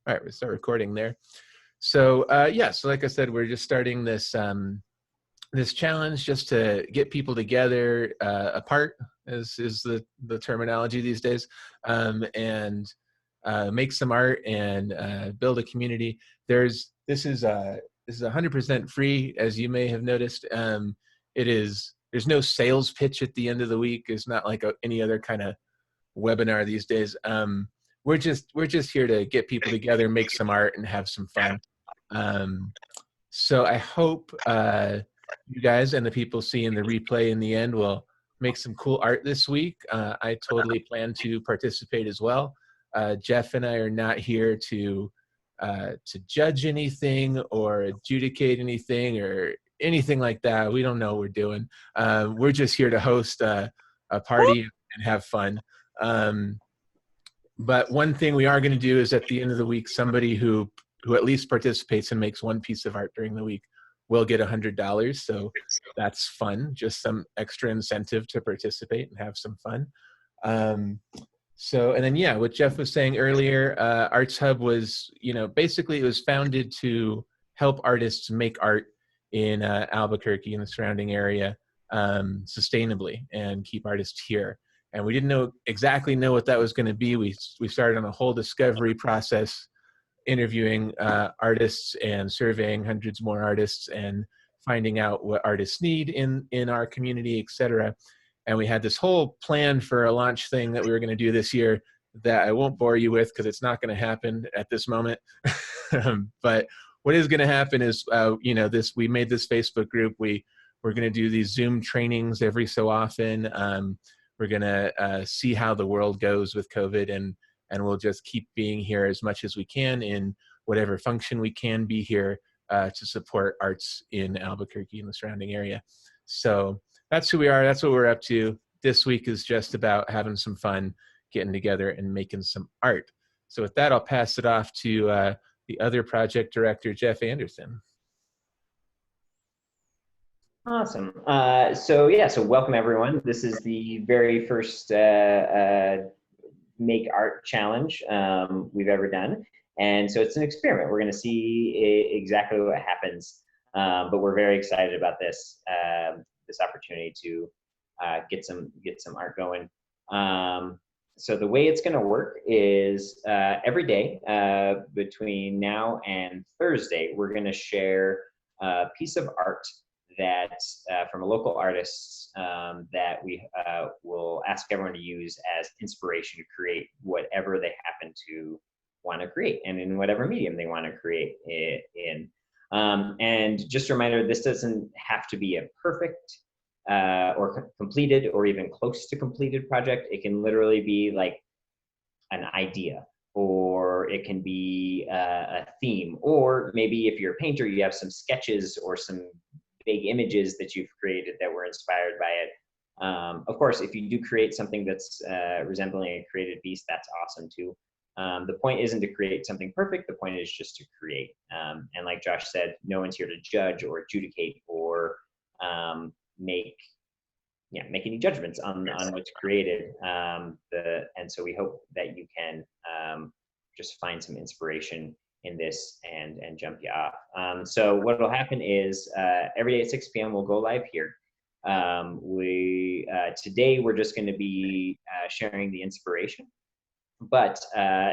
All right, we'll start recording there. So yeah, so like I said, we're just starting this this challenge just to get people together apart, is the terminology these days, and make some art and build a community. This is 100% free, as you may have noticed. There's no sales pitch at the end of the week. It's not like any other kind of webinar these days. We're just here to get people together, make some art, and have some fun. So I hope you guys and the people seeing the replay in the end will make some cool art this week. I totally plan to participate as well. Jeff and I are not here to judge anything or adjudicate anything or anything like that. We don't know what we're doing. We're just here to host a party and have fun. But one thing we are going to do is at the end of the week, somebody who at least participates and makes one piece of art during the week will get $100. So that's fun, just some extra incentive to participate and have some fun. So, and then, yeah, what Jeff was saying earlier, Arts Hub was, basically it was founded to help artists make art in Albuquerque and the surrounding area sustainably and keep artists here. And we didn't exactly know what that was going to be. We started on a whole discovery process, interviewing artists and surveying hundreds more artists and finding out what artists need in our community, et cetera. And we had this whole plan for a launch thing that we were going to do this year that I won't bore you with because it's not going to happen at this moment. But what is going to happen is, we made this Facebook group. We're going to do these Zoom trainings every so often. We're going to see how the world goes with COVID, and we'll just keep being here as much as we can in whatever function we can be here to support arts in Albuquerque and the surrounding area. So that's who we are. That's what we're up to. This week is just about having some fun, getting together and making some art. So with that, I'll pass it off to the other project director, Jeff Anderson. Awesome. So welcome everyone. This is the very first Make Art Challenge we've ever done. And so it's an experiment. We're gonna see exactly what happens. But we're very excited about this opportunity to get some art going. So the way it's gonna work is every day between now and Thursday, we're gonna share a piece of art that from a local artist that we will ask everyone to use as inspiration to create whatever they happen to want to create and in whatever medium they want to create it in. And just a reminder, this doesn't have to be a perfect or completed or even close to completed project. It can literally be like an idea, or it can be a theme, or maybe if you're a painter, you have some sketches or some big images that you've created that were inspired by it. Of course, if you do create something that's resembling a created piece, that's awesome too. The point isn't to create something perfect. The point is just to create. And like Josh said, no one's here to judge or adjudicate or make any judgments on what's created. And so we hope that you can just find some inspiration in this and jump you off. So what will happen is every day at 6 p.m. we'll go live here. Today we're just going to be sharing the inspiration, but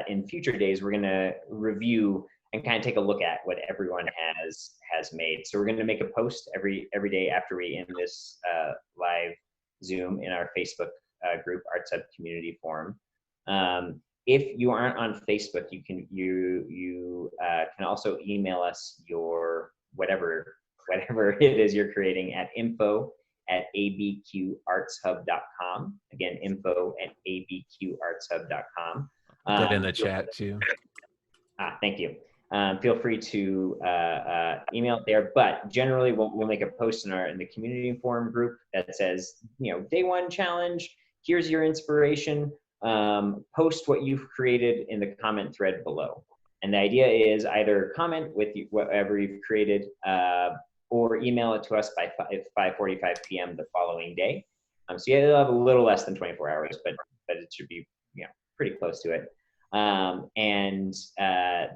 in future days we're going to review and kind of take a look at what everyone has made. So we're going to make a post every day after we end this live Zoom in our Facebook group, Arts Hub Community Forum. If you aren't on Facebook, you can also email us your whatever it is you're creating at info@abqartshub.com. Again, info@abqartshub.com. Put that in the chat too. Thank you. Feel free to email it there, but generally we'll make a post in the community forum group that says, day one challenge, here's your inspiration. Post what you've created in the comment thread below. And the idea is either comment with whatever you've created or email it to us by 5:45 p.m. the following day. So you'll have a little less than 24 hours, but it should be pretty close to it. And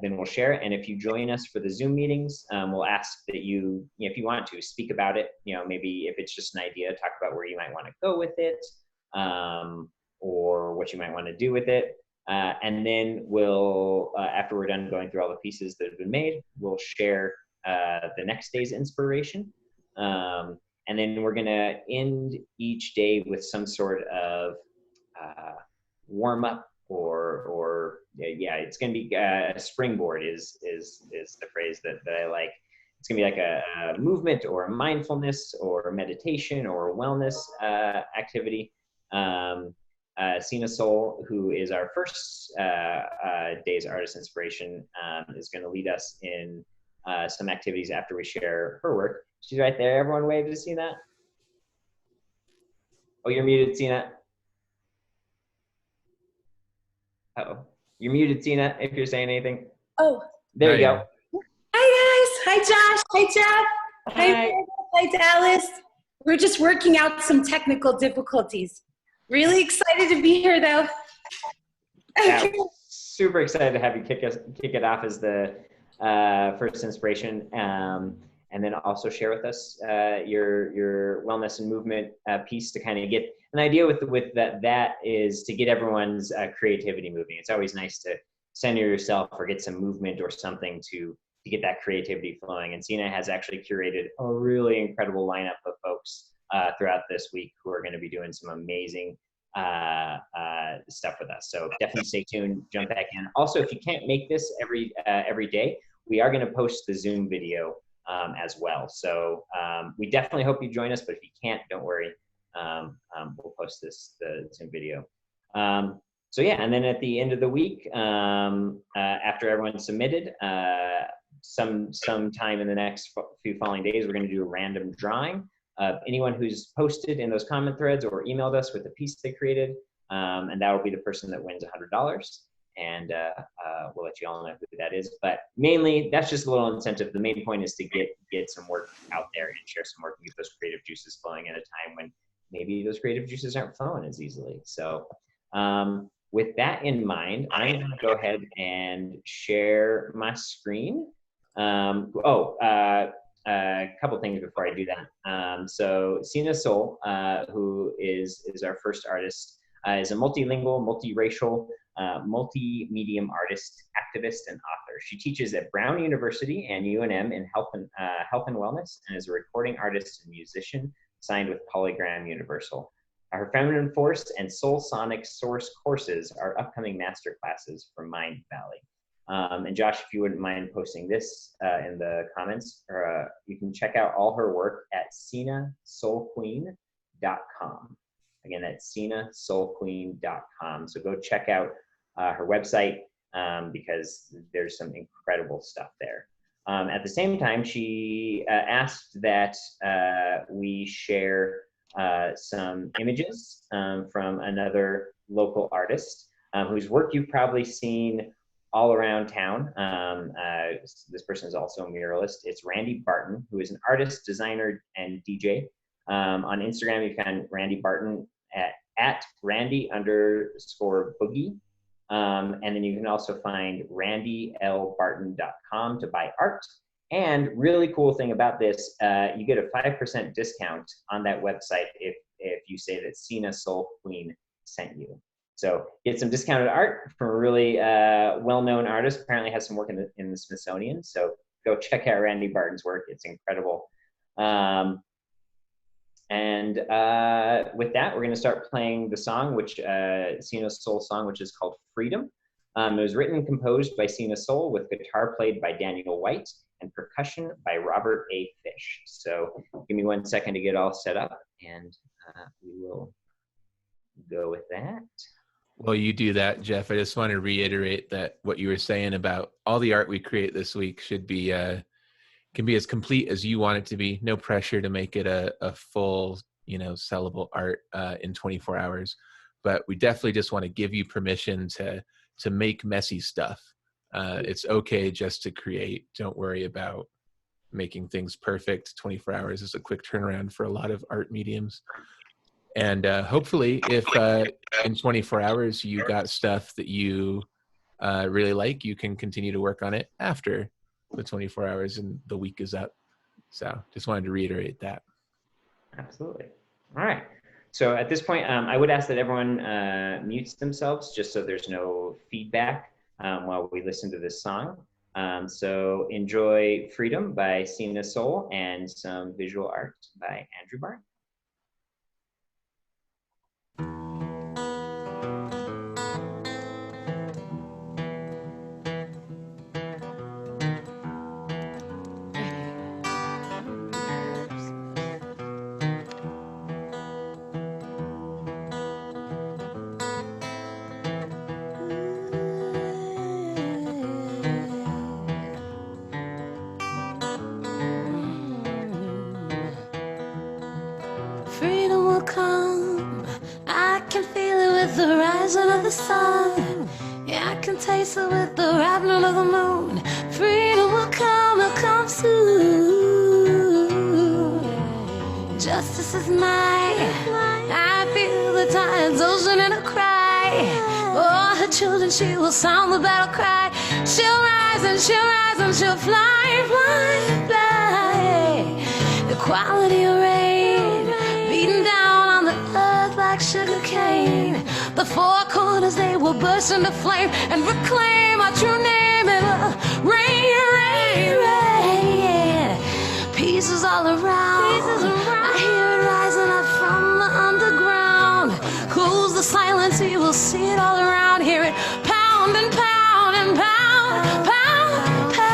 then we'll share it. And if you join us for the Zoom meetings, we'll ask that you, if you want to, speak about it. Maybe if it's just an idea, talk about where you might want to go with it, or what you might want to do with it. And then we'll, after we're done going through all the pieces that have been made, we'll share the next day's inspiration. And then we're gonna end each day with some sort of warm up, or it's gonna be a springboard is the phrase that I like. It's gonna be like a movement or a mindfulness or a meditation or a wellness activity. Sina Soul, who is our first day's artist inspiration, is gonna lead us in some activities after we share her work. She's right there. Everyone wave to see that. Oh, you're muted, Sina. Uh-oh. You're muted, Sina, if you're saying anything. Oh. There you go. Hi, guys. Hi, Josh. Hi, Jeff. Hi. Hi, Dallas. We're just working out some technical difficulties. Really excited to be here, though. Yeah, super excited to have you kick it off as the first inspiration. And then also share with us your wellness and movement piece to kind of get an idea with that is to get everyone's creativity moving. It's always nice to center yourself or get some movement or something to get that creativity flowing. And Sina has actually curated a really incredible lineup of folks throughout this week who are going to be doing some amazing stuff with us. So definitely stay tuned, jump back in. Also, if you can't make this every day, we are going to post the Zoom video as well. So we definitely hope you join us, but if you can't, don't worry. We'll post the Zoom video. So yeah, and then at the end of the week, after everyone's submitted, sometime in the next few following days, we're going to do a random drawing of anyone who's posted in those comment threads or emailed us with a piece they created, and that will be the person that wins $100. And we'll let you all know who that is. But mainly, that's just a little incentive. The main point is to get some work out there and share some work and get those creative juices flowing at a time when maybe those creative juices aren't flowing as easily. So with that in mind, I'm going to go ahead and share my screen. A couple things before I do that. So Sina Soul, who is our first artist, is a multilingual, multiracial, multi-medium artist, activist, and author. She teaches at Brown University and UNM in health and wellness, and is a recording artist and musician signed with Polygram Universal. Her Feminine Force and Soul Sonic Source courses are upcoming master classes from Mind Valley. And Josh, if you wouldn't mind posting this in the comments, or you can check out all her work at sinasoulqueen.com. Again, that's sinasoulqueen.com. So go check out her website because there's some incredible stuff there. At the same time, she asked that we share some images from another local artist whose work you've probably seen all around town. This person is also a muralist. It's Randy Barton, who is an artist, designer, and DJ. On Instagram, you can Randy Barton at Randy_Boogie. And then you can also find randylbarton.com to buy art. And really cool thing about this, you get a 5% discount on that website if you say that Sina Soul Queen sent you. So get some discounted art from a really well-known artist. Apparently has some work in the Smithsonian. So go check out Randy Barton's work. It's incredible. And with that, we're going to start playing the song, which Sina Soul song, which is called Freedom. It was written and composed by Sina Soul with guitar played by Daniel White and percussion by Robert A. Fish. So give me 1 second to get all set up, and we will go with that. Well, you do that, Jeff. I just want to reiterate that what you were saying about all the art we create this week should be can be as complete as you want it to be. No pressure to make it a full, sellable art in 24 hours. But we definitely just want to give you permission to make messy stuff. It's okay just to create. Don't worry about making things perfect. 24 hours is a quick turnaround for a lot of art mediums. And hopefully if in 24 hours you got stuff that you really like, you can continue to work on it after the 24 hours and the week is up. So just wanted to reiterate that. Absolutely. All right. So at this point, I would ask that everyone mutes themselves just so there's no feedback while we listen to this song. So enjoy Freedom by Sina Soul and some visual art by Andrew Barn. Freedom will come. I can feel it with the rising of the sun. Yeah, I can taste it with the rising of the moon. Freedom will come soon. Justice is mine. I feel the tides ocean in a cry. Oh, her children, she will sound the battle cry. She'll rise and she'll rise and she'll fly, fly, fly. Equality reign, beaten down on the earth like sugar cane. The four corners, they will burst into flame and proclaim our true name. It will rain, rain, rain. Peace is all around. I hear it rising up from the underground. Who's the silence? You will see it all around. Hear it pound and pound and pound, pound, pound.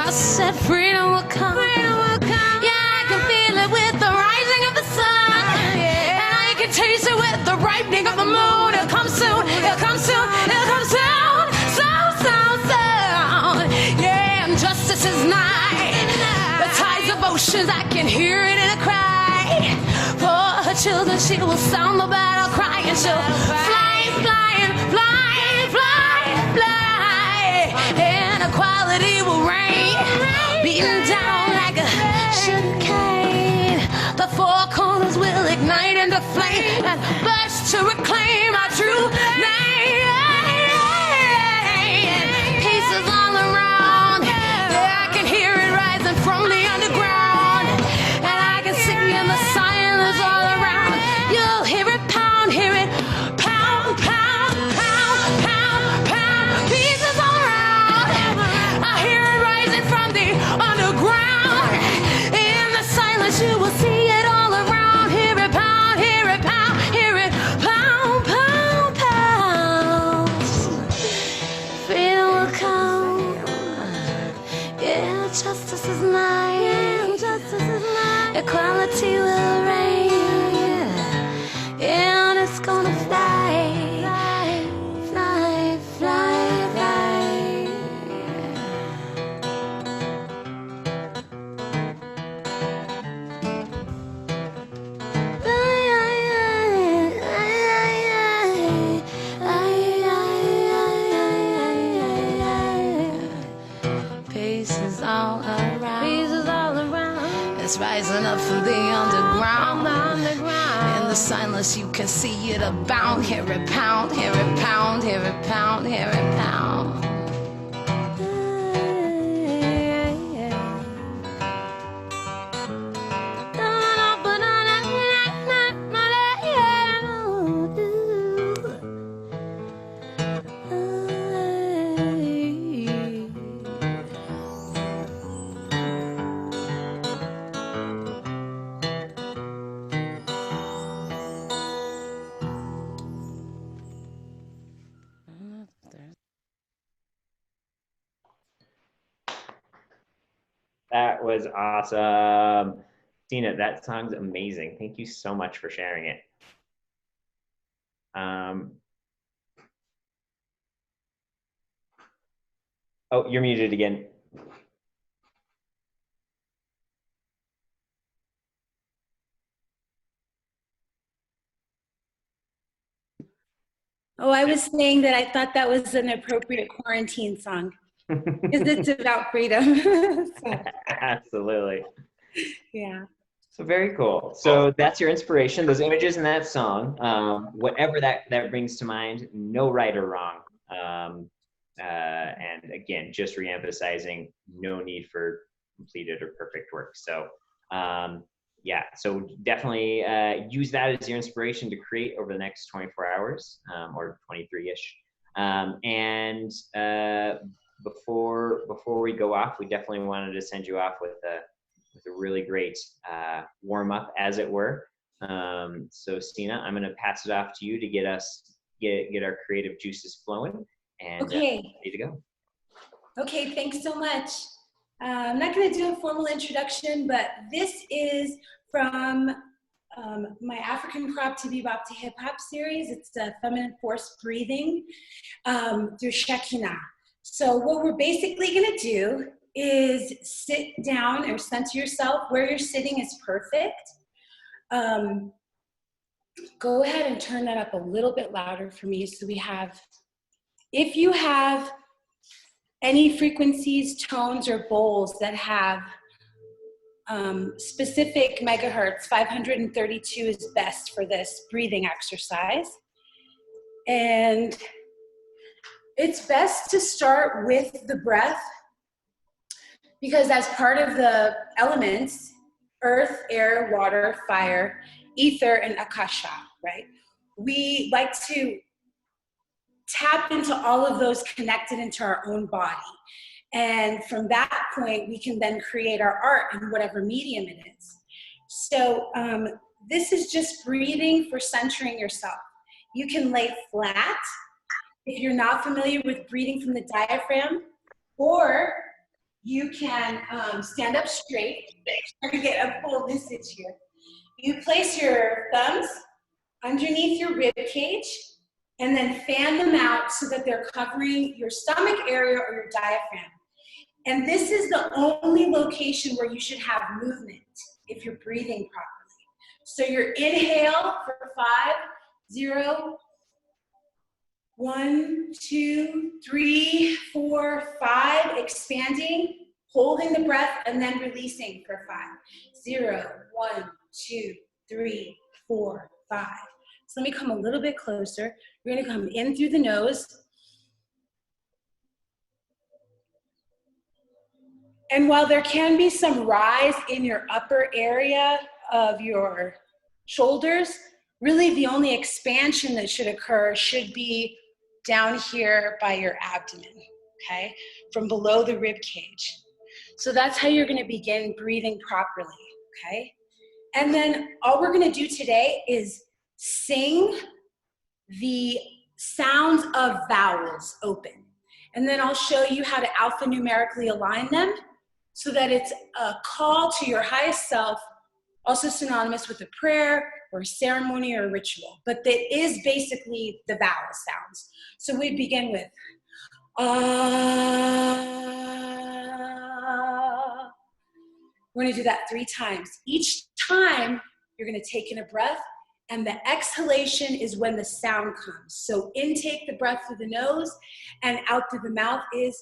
I said freedom will come. Yeah, I can feel it with the rising of the sun. And I can taste it with the ripening of the moon. It'll come soon, it'll come soon, it'll come soon. Soon, soon, soon. Yeah, and justice is nigh. The tides of oceans, I can hear it in a cry. For her children, she will sound the battle cry. And she'll fly, flying, fly, fly, fly. And equality will reign, beaten down like a sugar cane. The four corners will ignite into flame and burst to reclaim our true name. Peace is all around. Yeah, I can hear it rising from the underground. And I can see in the silence all around. You'll hear it pound, hear it pound, pound, pound, pound, pound. Peace is all around. I hear it rising from the underground. In the silence, you will see it all around. Hear it pound, hear it pound, hear it pound, pound, pound. Freedom will come. Yeah, justice is mine. Justice is mine. Equality will reign. And it's gonna fly, fly, fly, fly. Peace is all around. Peace is all around. It's rising up from the underground. In the silence, you can see it abound. Hear it pound, hear it pound, hear it pound, hear it pound. That was awesome. Tina, that song's amazing. Thank you so much for sharing it. Oh, you're muted again. Oh, I was saying that I thought that was an appropriate quarantine song because it's about freedom. So, Absolutely. yeah. So very cool. So that's your inspiration, those images in that song. Whatever that brings to mind, no right or wrong. And again, just reemphasizing no need for completed or perfect work. So yeah, so definitely use that as your inspiration to create over the next 24 hours or 23-ish. And before we go off, we definitely wanted to send you off with a really great warm up, as it were. So Stina, I'm going to pass it off to you to get our creative juices flowing and Okay. ready to go. Okay, thanks so much. I'm not going to do a formal introduction, but this is from my African Crop to Bebop to Hip Hop series. It's a feminine force breathing through Shekinah. So what we're basically going to do is sit down or center yourself. Where you're sitting is perfect. Go ahead and turn that up a little bit louder for me. So we have, if you have any frequencies, tones, or bowls that have specific megahertz, 532 is best for this breathing exercise. And it's best to start with the breath because as part of the elements, earth, air, water, fire, ether, and akasha, right? We like to tap into all of those connected into our own body. And from that point, we can then create our art in whatever medium it is. So this is just breathing for centering yourself. You can lay flat if you're not familiar with breathing from the diaphragm, or you can stand up straight. I'm gonna get a full message here. You place your thumbs underneath your rib cage and then fan them out so that they're covering your stomach area or your diaphragm. And this is the only location where you should have movement if you're breathing properly. So your inhale for 5, 0, 1, 2, 3, 4, 5, expanding, holding the breath, and then releasing for 5. 0, 1, 2, 3, 4, 5. So let me come a little bit closer. You're gonna come in through the nose. And while there can be some rise in your upper area of your shoulders, really the only expansion that should occur should be down here by your abdomen, okay? From below the rib cage. So that's how you're gonna begin breathing properly, okay? And then all we're gonna do today is sing the sounds of vowels open. And then I'll show you how to alphanumerically align them so that it's a call to your highest self, also synonymous with a prayer or a ceremony or a ritual, but that is basically the vowel sounds. So we begin with ah. We're gonna do that 3 times. Each time you're gonna take in a breath, and the exhalation is when the sound comes. So intake the breath through the nose, and out through the mouth is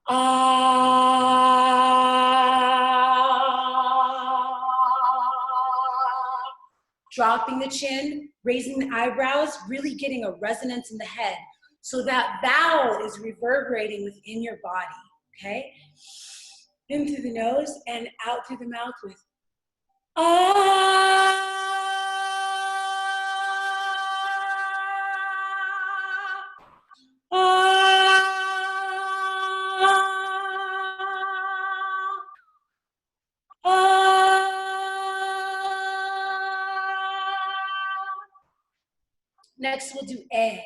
ah. Dropping the chin, raising the eyebrows, really getting a resonance in the head. So that vowel is reverberating within your body, okay? In through the nose and out through the mouth with ah. Next, we'll do eh.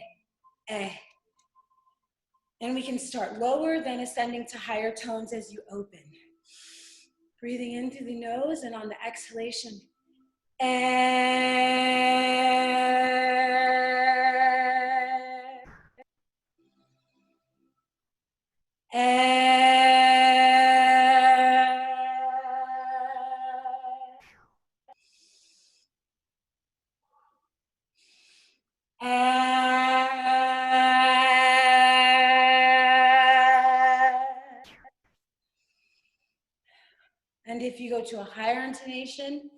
And we can start lower, then ascending to higher tones as you open. Breathing in through the nose, and on the exhalation, And if you go to a higher intonation,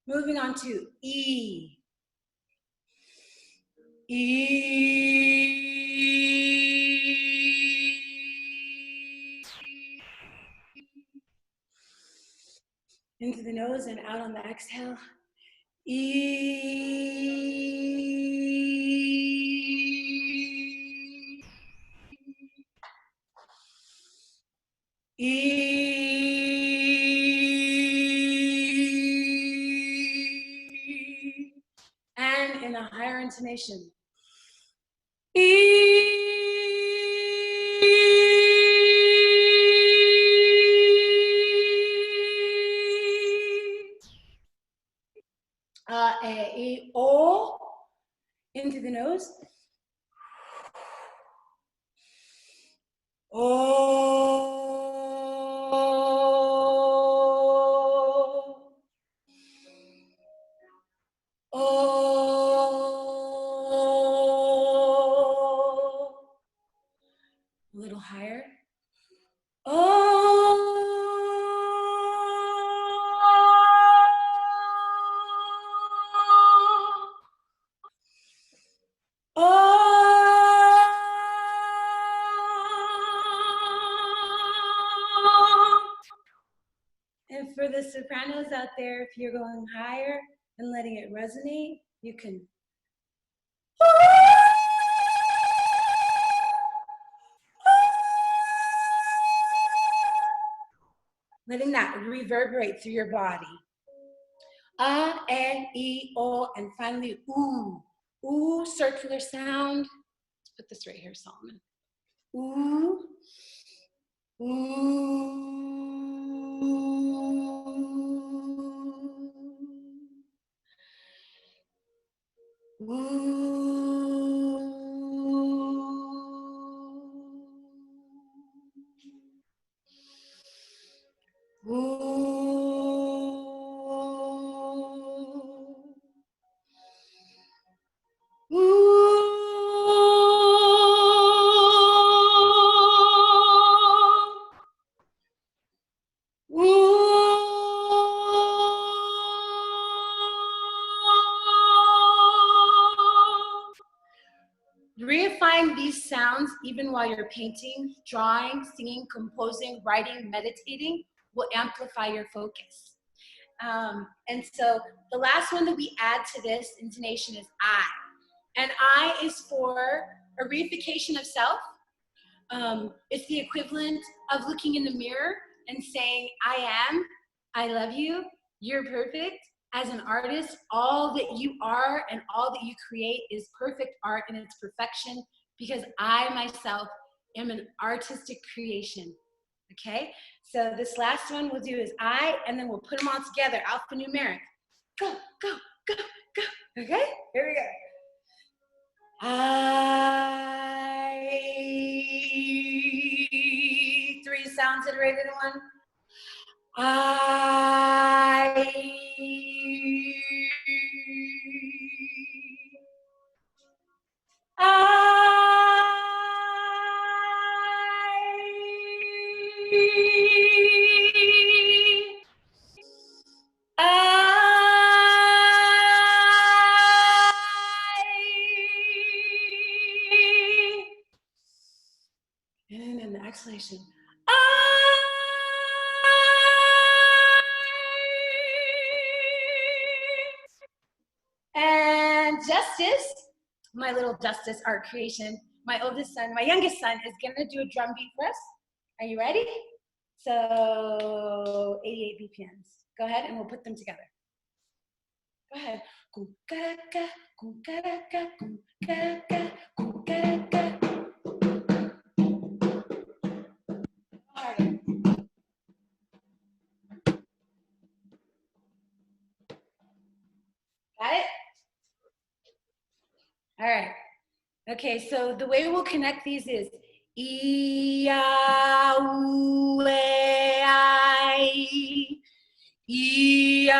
moving on to E. Into the nose and out on the exhale. And in a higher intonation. O, into the nose. A little higher. And for the sopranos out there, if you're going higher and letting it resonate, you can. Letting that reverberate through your body. E, O, and finally, oo. Ooh, circular sound. Let's put this right here, Solomon. Ooh. Ooh. Reifying these sounds even while you're painting, drawing, singing, composing, writing, meditating will amplify your focus. And so the last one that we add to this intonation is I. And I is for a reification of self. It's the equivalent of looking in the mirror and saying, I am, I love you, you're perfect. As an artist, all that you are and all that you create is perfect art in its perfection, because I myself am an artistic creation. Okay, so this last one we'll do is I, and then we'll put them all together, alphanumeric. Go, go, go, go. Okay, here we go. I, 3 sounds iterated in one. I, and then the exhalation. And Justice, my little Justice art creation, my oldest son, my youngest son is gonna do a drum beat for us. Are you ready? So 88 BPMs. Go ahead and we'll put them together. Go ahead. Harder. Got it? All right. Okay, so the way we'll connect these is E-A-U-E-I, E-I-O-U-A-I.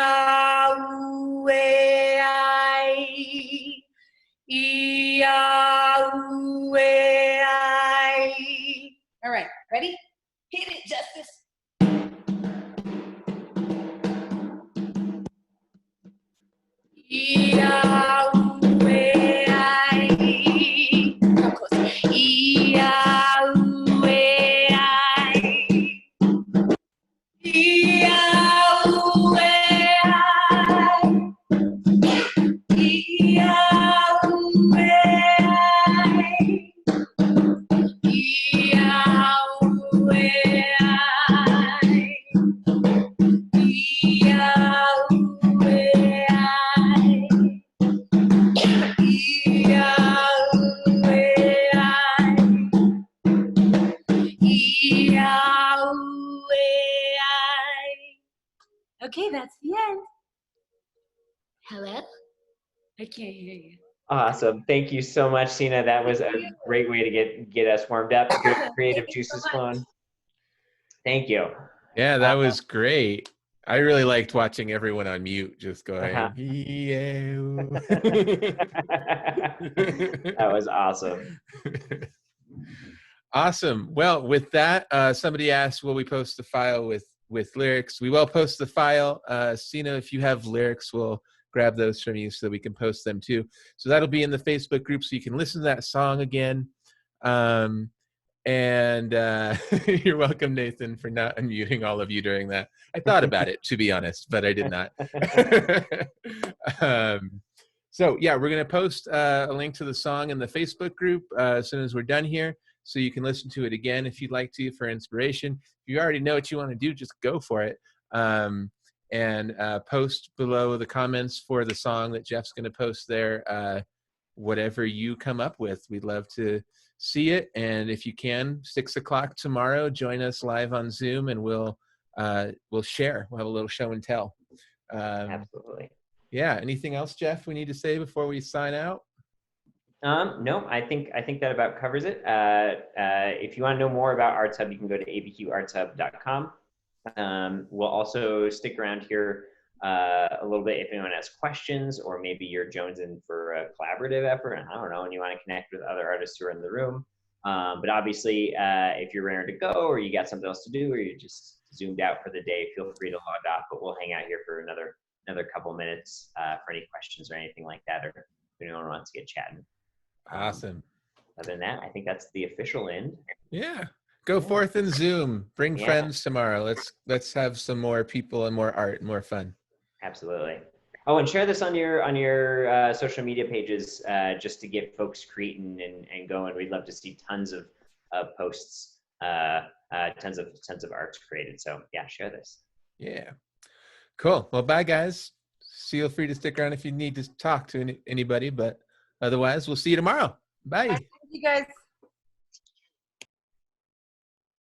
E-I-O-U-A-I. All right, ready? Hit it, Justice. E-I-O-U-A-I. Come closer. E-I-O-U-A-I. E-I-O-U-A-I. Okay, that's the end. Hello? I can't hear you. Awesome. Thank you so much, Sina. That was a great way to get us warmed up. Good creative Thank you so juices much. flowing. Thank you. Yeah, that was great. I really liked watching everyone on mute just going, Uh-huh. "Yeah." That was awesome. Awesome. Well, with that, somebody asked, will we post the file with lyrics? We will post the file. Sina, if you have lyrics, we'll grab those from you so that we can post them too. So that'll be in the Facebook group so you can listen to that song again. And you're welcome, Nathan, for not unmuting all of you during that. I thought about it, to be honest, but I did not. So yeah, we're going to post a link to the song in the Facebook group as soon as we're done here, so you can listen to it again if you'd like to for inspiration. If you already know what you want to do, just go for it. And post below the comments for the song that Jeff's going to post there. Whatever you come up with, we'd love to see it. And if you can, 6 o'clock tomorrow, join us live on Zoom, and we'll share. We'll have a little show and tell. Absolutely. Yeah. Anything else, Jeff, we need to say before we sign out? No, I think that about covers it. If you want to know more about Arts Hub, you can go to abqartshub.com. We'll also stick around here a little bit if anyone has questions, or maybe you're jonesing for a collaborative effort, and I don't know, and you want to connect with other artists who are in the room. But obviously, if you're ready to go, or you got something else to do, or you're just zoomed out for the day, feel free to log off, but we'll hang out here for another couple minutes for any questions or anything like that, or if anyone wants to get chatting. Awesome. Other than that, I think that's the official end. Yeah. Go forth and Zoom. Bring Yeah. friends tomorrow. Let's have some more people and more art and more fun. Absolutely. Oh, and share this on your social media pages just to get folks creating and going. We'd love to see tons of posts, tons of arts created. So yeah, share this. Yeah. Cool. Well, bye guys. Feel free to stick around if you need to talk to anybody, but otherwise we'll see you tomorrow. Bye. Thank you guys.